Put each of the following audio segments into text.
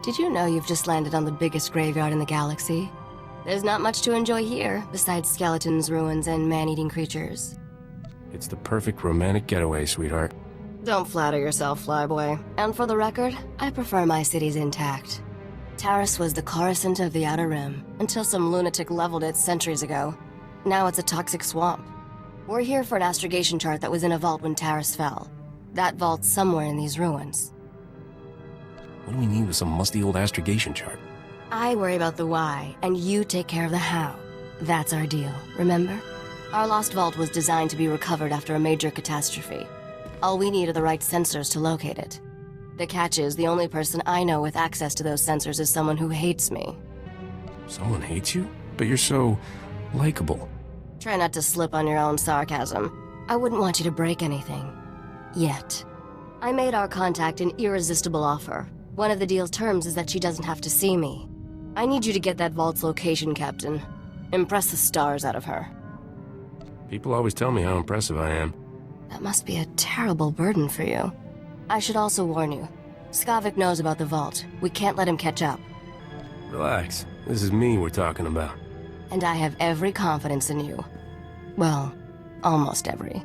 Did you know you've just landed on the biggest graveyard in the galaxy? There's not much to enjoy here, besides skeletons, ruins, and man-eating creatures. It's the perfect romantic getaway, sweetheart. Don't flatter yourself, flyboy. And for the record, I prefer my cities intact. Taris was the Coruscant of the Outer Rim, until some lunatic leveled it centuries ago. Now it's a toxic swamp. We're here for an astrogation chart that was in a vault when Taris fell. That vault's somewhere in these ruins. What do we need with some musty old astrogation chart? I worry about the why, and you take care of the how. That's our deal, remember? Our lost vault was designed to be recovered after a major catastrophe. All we need are the right sensors to locate it. The catch is, the only person I know with access to those sensors is someone who hates me. Someone hates you? But you're so likable. Try not to slip on your own sarcasm. I wouldn't want you to break anything. Yet. I made our contact an irresistible offer. One of the deal's terms is that she doesn't have to see me. I need you to get that vault's location, Captain. Impress the stars out of her. People always tell me how impressive I am. That must be a terrible burden for you. I should also warn you. Skavik knows about the vault. We can't let him catch up. Relax. This is me we're talking about. And I have every confidence in you. Well, almost every.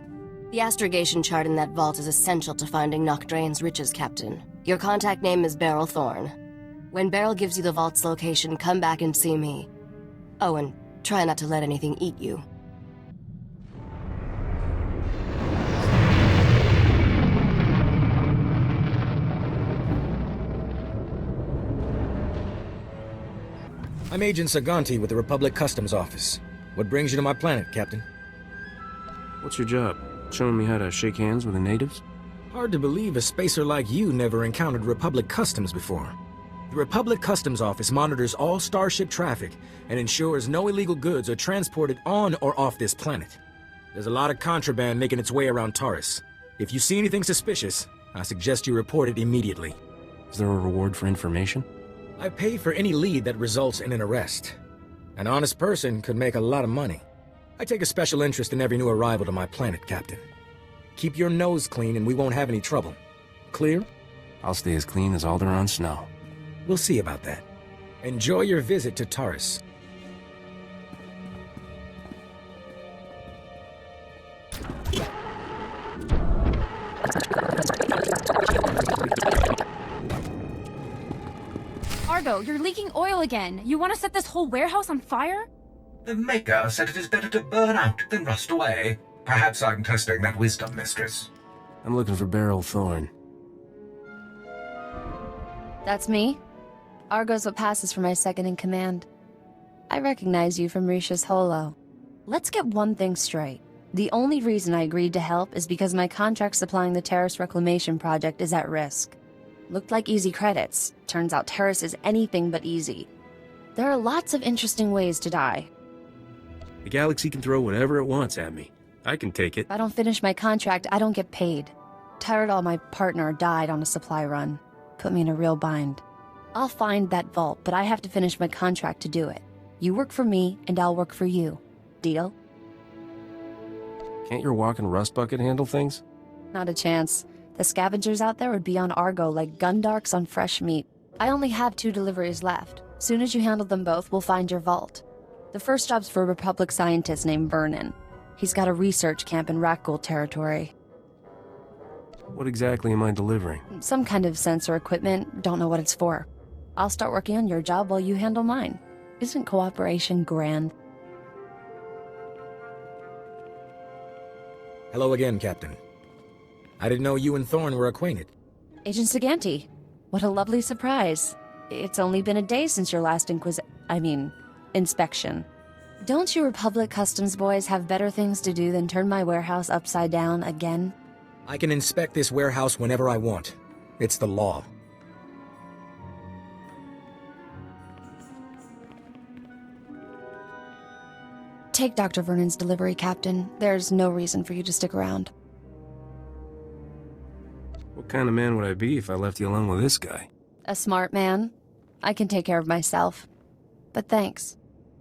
The astrogation chart in that vault is essential to finding Nocdrane's riches, Captain. Your contact name is Beryl Thorne. When Beryl gives you the vault's location, come back and see me. Oh, and try not to let anything eat you. I'm Agent Saganti with the Republic Customs Office. What brings you to my planet, Captain? What's your job? Showing me how to shake hands with the natives? Hard to believe a spacer like you never encountered Republic Customs before. The Republic Customs Office monitors all starship traffic and ensures no illegal goods are transported on or off this planet. There's a lot of contraband making its way around Taris. If you see anything suspicious, I suggest you report it immediately. Is there a reward for information? I pay for any lead that results in an arrest. An honest person could make a lot of money. I take a special interest in every new arrival to my planet, Captain. Keep your nose clean and we won't have any trouble. Clear? I'll stay as clean as Alderaan snow. We'll see about that. Enjoy your visit to Taris. Argo, you're leaking oil again. You want to set this whole warehouse on fire? The Maker said it is better to burn out than rust away. Perhaps I'm testing that wisdom, Mistress. I'm looking for Beryl Thorne. That's me. Argo's what passes for my second-in-command. I recognize you from Risha's holo. Let's get one thing straight. The only reason I agreed to help is because my contract supplying the Taris Reclamation Project is at risk. Looked like easy credits. Turns out Taris is anything but easy. There are lots of interesting ways to die. The galaxy can throw whatever it wants at me. I can take it. If I don't finish my contract, I don't get paid. Tyradol, my partner, died on a supply run. Put me in a real bind. I'll find that vault, but I have to finish my contract to do it. You work for me, and I'll work for you. Deal? Can't your walking rust bucket handle things? Not a chance. The scavengers out there would be on Argo like gundarks on fresh meat. I only have 2 deliveries left. Soon as you handle them both, we'll find your vault. The first job's for a Republic scientist named Vernon. He's got a research camp in Rakghoul territory. What exactly am I delivering? Some kind of sensor equipment, don't know what it's for. I'll start working on your job while you handle mine. Isn't cooperation grand? Hello again, Captain. I didn't know you and Thorne were acquainted. Agent Saganti. What a lovely surprise. It's only been a day since your last inspection. Don't you Republic Customs boys have better things to do than turn my warehouse upside down again? I can inspect this warehouse whenever I want. It's the law. Take Dr. Vernon's delivery, Captain. There's no reason for you to stick around. What kind of man would I be if I left you alone with this guy? A smart man. I can take care of myself. But thanks.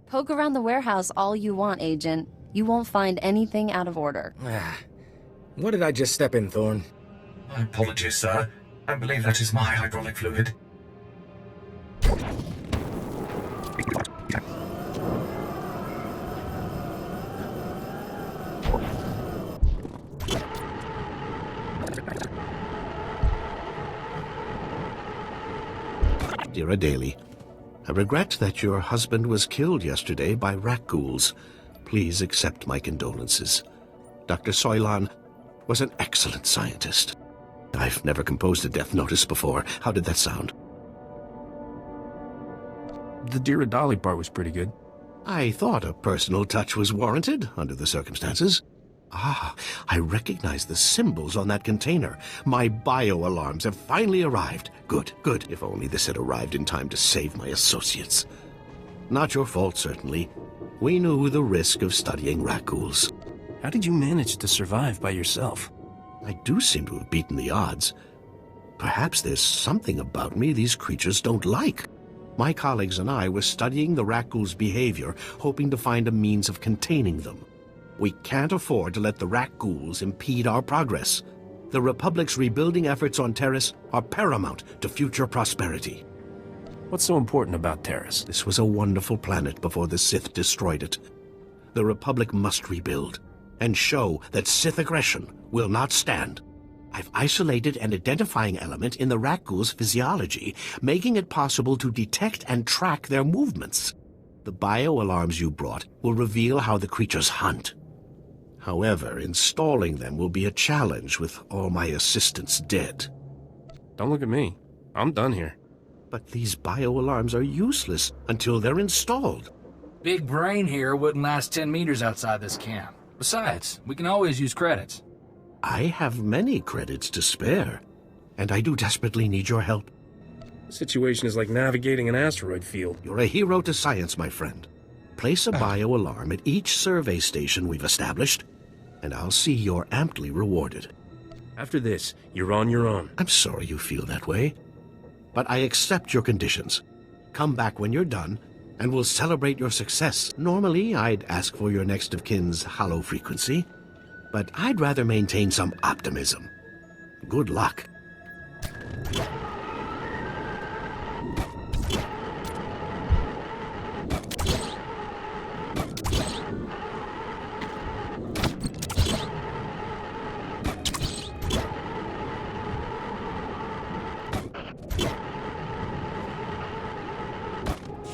Poke around the warehouse all you want, Agent. You won't find anything out of order. What did I just step in, Thorne? My apologies, sir. I believe that is my hydraulic fluid. Akira Daly. I regret that your husband was killed yesterday by rat ghouls. Please accept my condolences. Dr. Soilan was an excellent scientist. I've never composed a death notice before. How did that sound? The Diradali part was pretty good. I thought a personal touch was warranted under the circumstances. Ah, I recognize the symbols on that container. My bio-alarms have finally arrived. Good, good. If only this had arrived in time to save my associates. Not your fault, certainly. We knew the risk of studying rat ghouls. How did you manage to survive by yourself? I do seem to have beaten the odds. Perhaps there's something about me these creatures don't like. My colleagues and I were studying the rat ghouls' behavior, hoping to find a means of containing them. We can't afford to let the rat ghouls impede our progress. The Republic's rebuilding efforts on Taris are paramount to future prosperity. What's so important about Taris? This was a wonderful planet before the Sith destroyed it. The Republic must rebuild and show that Sith aggression will not stand. I've isolated an identifying element in the rat ghouls' physiology, making it possible to detect and track their movements. The bio-alarms you brought will reveal how the creatures hunt. However, installing them will be a challenge with all my assistants dead. Don't look at me. I'm done here. But these bio-alarms are useless until they're installed. Big Brain here wouldn't last 10 meters outside this camp. Besides, we can always use credits. I have many credits to spare, and I do desperately need your help. The situation is like navigating an asteroid field. You're a hero to science, my friend. Place a bio-alarm at each survey station we've established, and I'll see you're amply rewarded. After this, you're on your own. I'm sorry you feel that way, but I accept your conditions. Come back when you're done, and we'll celebrate your success. Normally, I'd ask for your next of kin's hollow frequency, but I'd rather maintain some optimism. Good luck.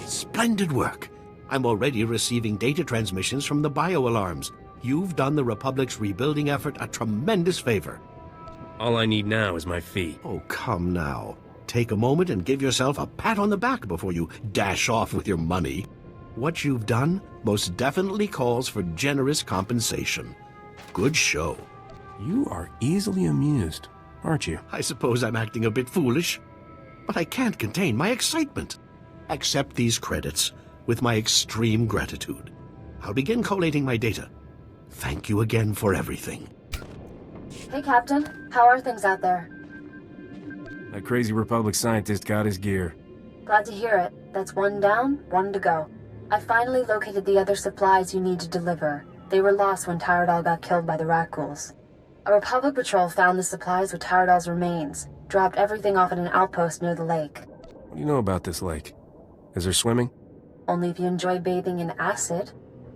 Splendid work. I'm already receiving data transmissions from the bio-alarms. You've done the Republic's rebuilding effort a tremendous favor. All I need now is my fee. Oh, come now. Take a moment and give yourself a pat on the back before you dash off with your money. What you've done most definitely calls for generous compensation. Good show. You are easily amused, aren't you? I suppose I'm acting a bit foolish, but I can't contain my excitement. Accept these credits with my extreme gratitude. I'll begin collating my data. Thank you again for everything. Hey, Captain. How are things out there? That crazy Republic scientist got his gear. Glad to hear it. That's one down, one to go. I finally located the other supplies you need to deliver. They were lost when Tyradal got killed by the rat ghouls. A Republic patrol found the supplies with Tyradal's remains, dropped everything off at an outpost near the lake. What do you know about this lake? Is there swimming? Only if you enjoy bathing in acid.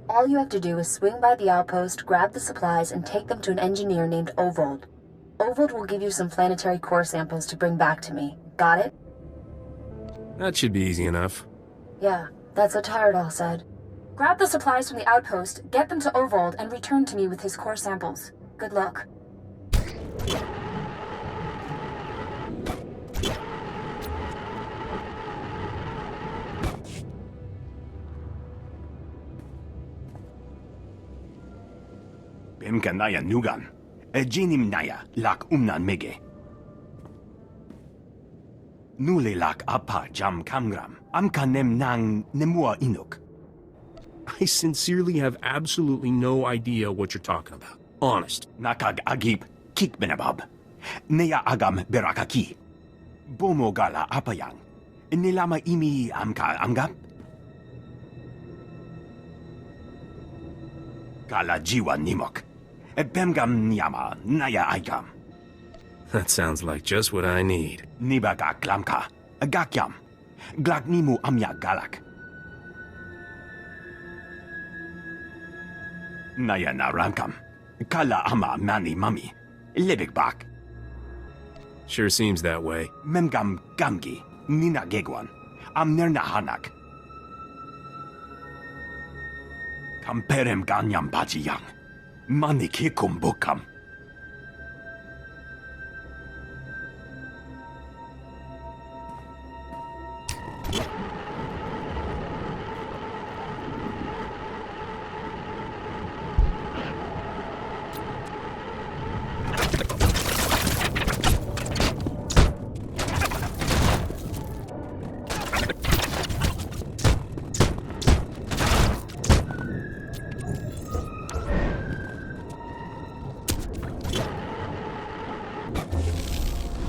All you have to do is swing by the outpost, grab the supplies, and take them to an engineer named Ovold. Ovold will give you some planetary core samples to bring back to me. Got it? That should be easy enough. Yeah, that's what Tyradal said. Grab the supplies from the outpost, get them to Ovold, and return to me with his core samples. Good luck. Bimkanaya nugan. Ejinim naya lak umnan mege. Nule lak apa jam kamgram. Amkanem nang nemua inuk. I sincerely have absolutely no idea what you're talking about. Honest. Nakag agip kik benabab. Neya agam berakaki. Bomo gala apayang. Nilama imi amka amgap. Gala jiwa nimok. Bemgam nyama naya aikam. That sounds like just what I need. Nibaga klamka. Gakyam. Glagnimu amya galak. Naya naramkam. Kala ama mani mami. Libik bak. Sure seems that way. Memgam gamgi. Nina gegwan. amnernahanak. Kamperem ganyam bajiyang. Manikikum bukam.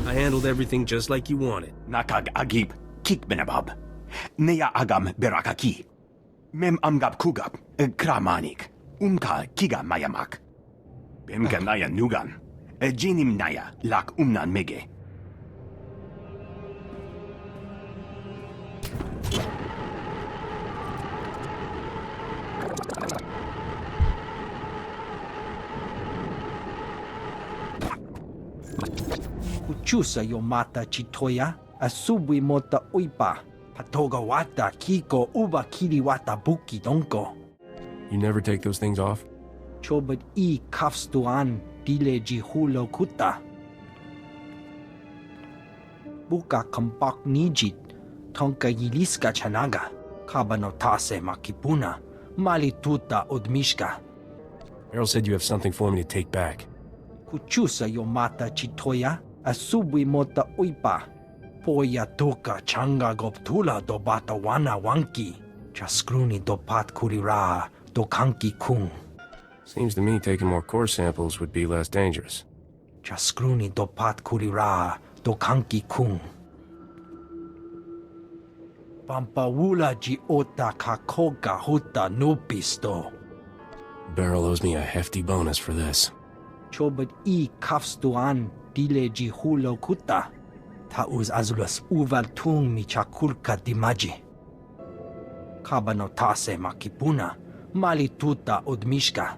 I handled everything just like you wanted. Nakag agib kikbenabab. Neya agam berakaki. Mem amgab kugab kramanik. Kiga mayamak. Bemganaya nugan. Jinim naya lak umnan mege. Kuchusa yomata chitoya, asubwi mota uipa, patoga wata kiko uba kiriwata buki donko. You never take those things off? Chobad I kafstuan dile jihulo kuta. Buka kampak nijit, tonka yiliska chanaga, kabanotase makipuna, malituta odmishka. Errol said you have something for me to take back. Kuchusa yomata chitoya, asubwi mota uipa. Poya tuka changa goptula do bata wana wanki. Chaskruni do pat kurira do kanki kung. Seems to me taking more core samples would be less dangerous. Chaskruni do pat kurira do kanki kung. Pampawula ji ota kakoga huta nupisto. Beryl owes me a hefty bonus for this. Chobad I kafstuan dile ji hulo kuta. Tauz azulas uval tung mi chakulka dimaji. Kabanotase makipuna, malituta odmishka.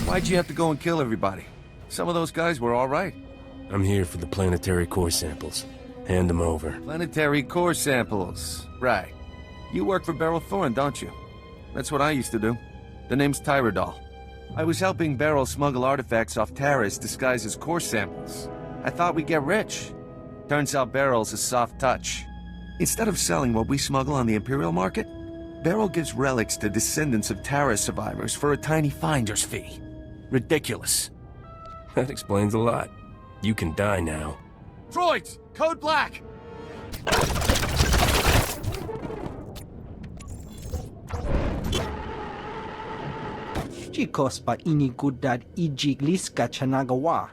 Why'd you have to go and kill everybody? Some of those guys were all right. I'm here for the planetary core samples. Hand them over. Planetary core samples. Right. You work for Beryl Thorne, don't you? That's what I used to do. The name's Tyrodol. I was helping Beryl smuggle artifacts off Taris disguised as core samples. I thought we'd get rich. Turns out Beryl's a soft touch. Instead of selling what we smuggle on the Imperial market, Beryl gives relics to descendants of Taris survivors for a tiny finder's fee. Ridiculous. That explains a lot. You can die now. Droids! Code Black! Chikos pa inigudad ijigliska chanagawa.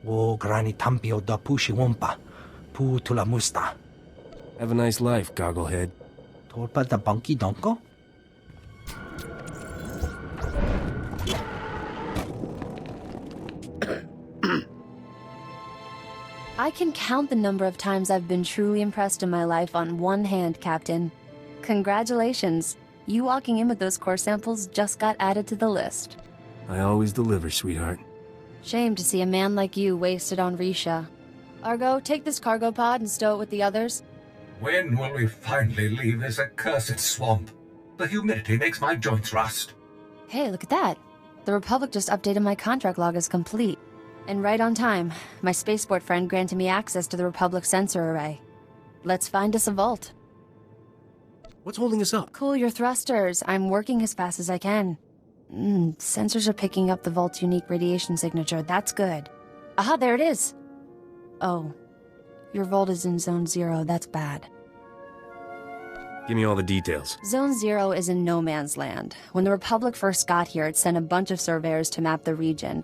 Wo grani tampio da pushi wompa. Pu tula musta. Have a nice life, Gogglehead. Torpa da bunky donko? I can count the number of times I've been truly impressed in my life on one hand, Captain. Congratulations. You walking in with those core samples just got added to the list. I always deliver, sweetheart. Shame to see a man like you wasted on Risha. Argo, take this cargo pod and stow it with the others. When will we finally leave this accursed swamp? The humidity makes my joints rust. Hey, look at that. The Republic just updated my contract log as complete. And right on time, my spaceport friend granted me access to the Republic sensor array. Let's find us a vault. What's holding us up? Cool your thrusters. I'm working as fast as I can. Sensors are picking up the vault's unique radiation signature. That's good. Aha, there it is. Oh, your vault is in Zone 0. That's bad. Give me all the details. Zone 0 is in no man's land. When the Republic first got here, it sent a bunch of surveyors to map the region.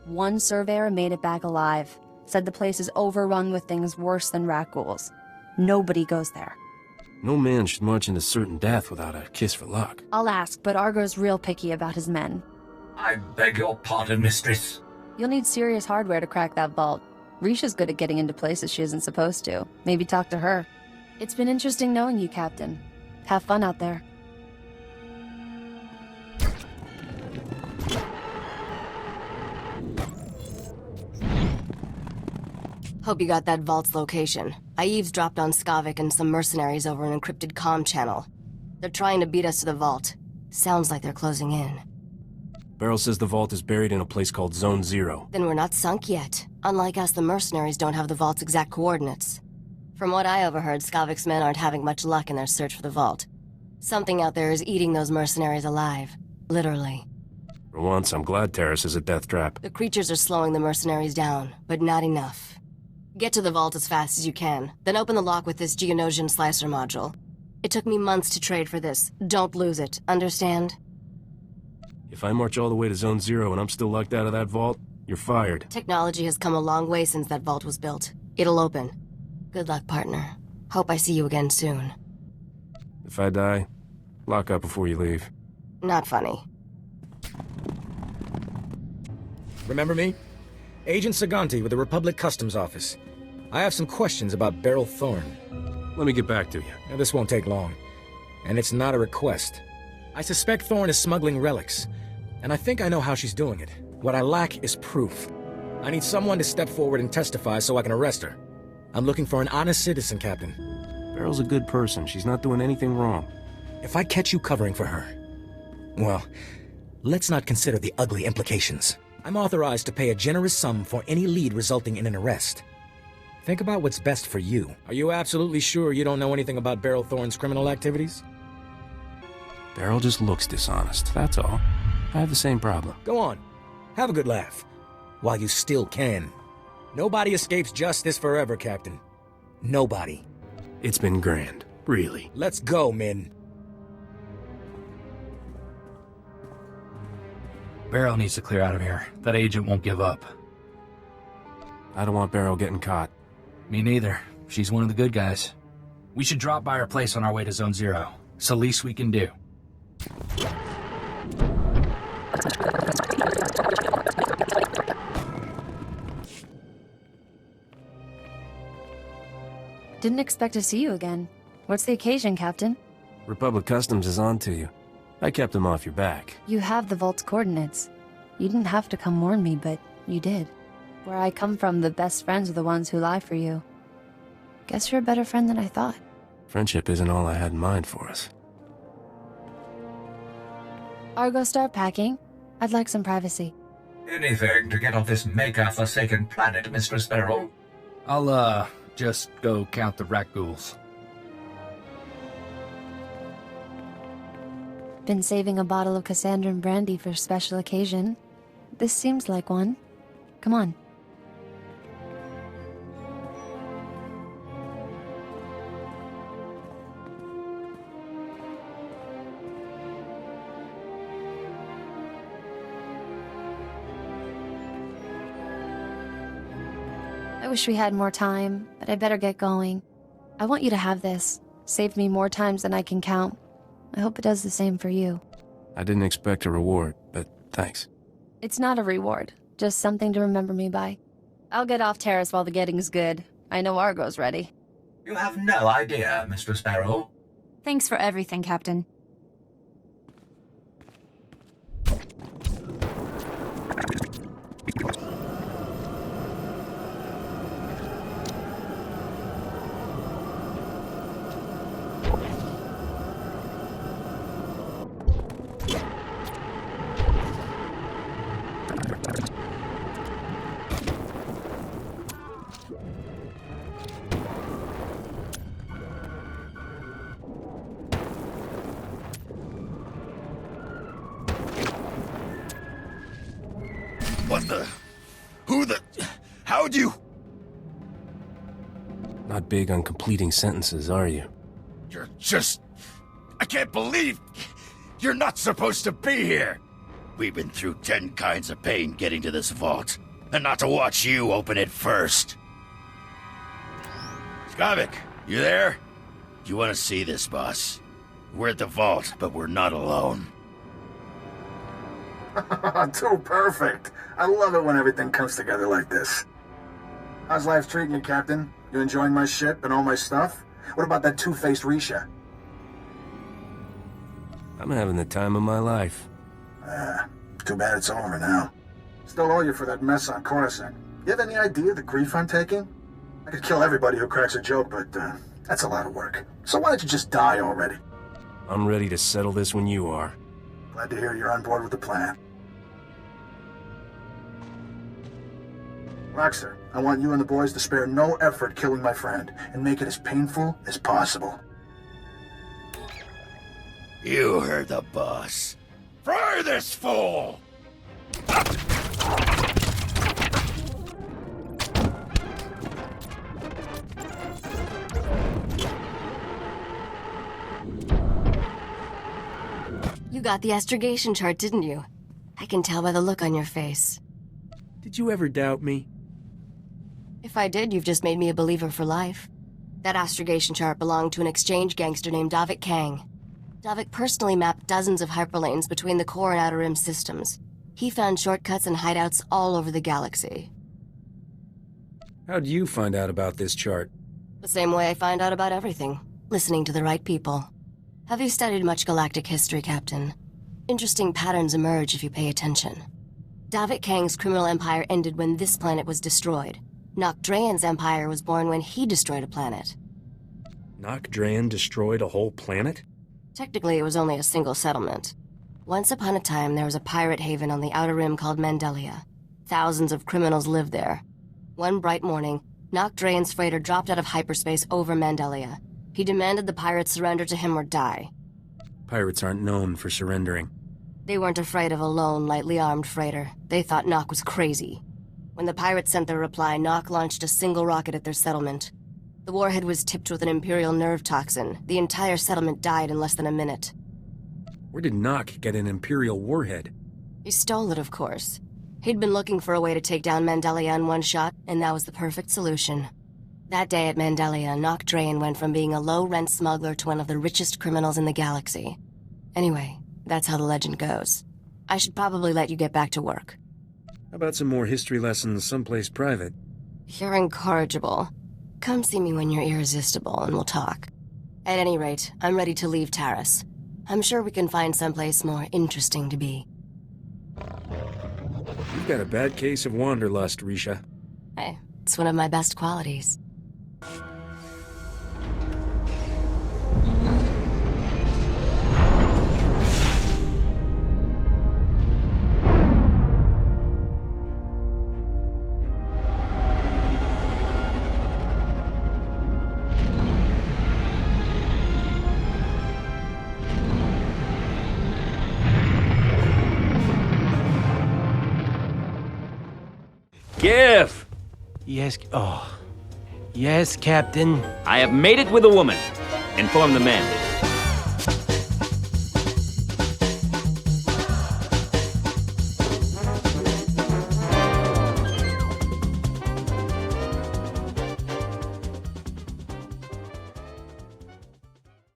One surveyor made it back alive. Said the place is overrun with things worse than rat ghouls. Nobody goes there. No man should march into certain death without a kiss for luck. I'll ask, but Argo's real picky about his men. I beg your pardon, mistress. You'll need serious hardware to crack that vault. Risha's good at getting into places she isn't supposed to. Maybe talk to her. It's been interesting knowing you, Captain. Have fun out there. Hope you got that vault's location. I eavesdropped on Skavik and some mercenaries over an encrypted comm channel. They're trying to beat us to the vault. Sounds like they're closing in. Beryl says the vault is buried in a place called Zone 0. Then we're not sunk yet. Unlike us, the mercenaries don't have the vault's exact coordinates. From what I overheard, Skavik's men aren't having much luck in their search for the vault. Something out there is eating those mercenaries alive. Literally. For once, I'm glad Taris is a death trap. The creatures are slowing the mercenaries down, but not enough. Get to the vault as fast as you can, then open the lock with this Geonosian slicer module. It took me months to trade for this. Don't lose it, understand? If I march all the way to Zone 0 and I'm still locked out of that vault, you're fired. Technology has come a long way since that vault was built. It'll open. Good luck, partner. Hope I see you again soon. If I die, lock up before you leave. Not funny. Remember me? Agent Saganti with the Republic Customs Office. I have some questions about Beryl Thorne. Let me get back to you. Now, this won't take long. And it's not a request. I suspect Thorne is smuggling relics, and I think I know how she's doing it. What I lack is proof. I need someone to step forward and testify so I can arrest her. I'm looking for an honest citizen, Captain. Beryl's a good person. She's not doing anything wrong. If I catch you covering for her, well, let's not consider the ugly implications. I'm authorized to pay a generous sum for any lead resulting in an arrest. Think about what's best for you. Are you absolutely sure you don't know anything about Beryl Thorne's criminal activities? Beryl just looks dishonest, that's all. I have the same problem. Go on. Have a good laugh. While you still can. Nobody escapes justice forever, Captain. Nobody. It's been grand, really. Let's go, men. Beryl needs to clear out of here. That agent won't give up. I don't want Beryl getting caught. Me neither. She's one of the good guys. We should drop by her place on our way to Zone 0. It's the least we can do. Didn't expect to see you again. What's the occasion, Captain? Republic Customs is on to you. I kept them off your back. You have the vault's coordinates. You didn't have to come warn me, but you did. Where I come from, the best friends are the ones who lie for you. Guess you're a better friend than I thought. Friendship isn't all I had in mind for us. Argo, start packing. I'd like some privacy. Anything to get off this Maker-forsaken planet, Mistress Beryl. I'll, just go count the rat ghouls. Been saving a bottle of Cassandran brandy for a special occasion. This seems like one. Come on. I wish we had more time, but I better get going. I want you to have this. Saved me more times than I can count. I hope it does the same for you. I didn't expect a reward, but thanks. It's not a reward, just something to remember me by. I'll get off Taris while the getting's good. I know Argo's ready. You have no idea, Mistress Beryl. Thanks for everything, Captain. What the? Who the? How'd you? Not big on completing sentences, are you? You're just... I can't believe... You're not supposed to be here! We've been through 10 kinds of pain getting to this vault. and not to watch you open it first. Skavik, you there? You want to see this, boss? We're at the vault, but we're not alone. Too perfect. I love it when everything comes together like this. How's life treating you, Captain? You enjoying my ship and all my stuff? What about that two-faced Risha? I'm having the time of my life. Too bad it's over now. Still owe you for that mess on Coruscant. You have any idea the grief I'm taking? I could kill everybody who cracks a joke, but that's a lot of work. So why don't you just die already? I'm ready to settle this when you are. Glad to hear you're on board with the plan. Roxer, I want you and the boys to spare no effort killing my friend, and make it as painful as possible. You heard the boss. Fry this fool! You got the astrogation chart, didn't you? I can tell by the look on your face. Did you ever doubt me? If I did, you've just made me a believer for life. That astrogation chart belonged to an exchange gangster named Davik Kang. Davik personally mapped dozens of hyperlanes between the core and outer rim systems. He found shortcuts and hideouts all over the galaxy. How'd you find out about this chart? The same way I find out about everything. Listening to the right people. Have you studied much galactic history, Captain? Interesting patterns emerge if you pay attention. Davik Kang's criminal empire ended when this planet was destroyed. Nokdrayan's empire was born when he destroyed a planet. Nokdrayan destroyed a whole planet? Technically, it was only a single settlement. Once upon a time, there was a pirate haven on the Outer Rim called Mandelia. Thousands of criminals lived there. One bright morning, Nokdrayan's freighter dropped out of hyperspace over Mandelia. He demanded the pirates surrender to him or die. Pirates aren't known for surrendering. They weren't afraid of a lone, lightly armed freighter. They thought Nock was crazy. When the pirates sent their reply, Nock launched a single rocket at their settlement. The warhead was tipped with an Imperial nerve toxin. The entire settlement died in less than a minute. Where did Nock get an Imperial warhead? He stole it, of course. He'd been looking for a way to take down Mandelia in one shot, and that was the perfect solution. That day at Mandelia, Nokdrayan went from being a low-rent smuggler to one of the richest criminals in the galaxy. Anyway, that's how the legend goes. I should probably let you get back to work. How about some more history lessons someplace private? You're incorrigible. Come see me when you're irresistible, and we'll talk. At any rate, I'm ready to leave Taris. I'm sure we can find someplace more interesting to be. You've got a bad case of wanderlust, Risha. Hey, it's one of my best qualities. Give! Yes, oh. Yes, Captain. I have made it with a woman. Inform the men.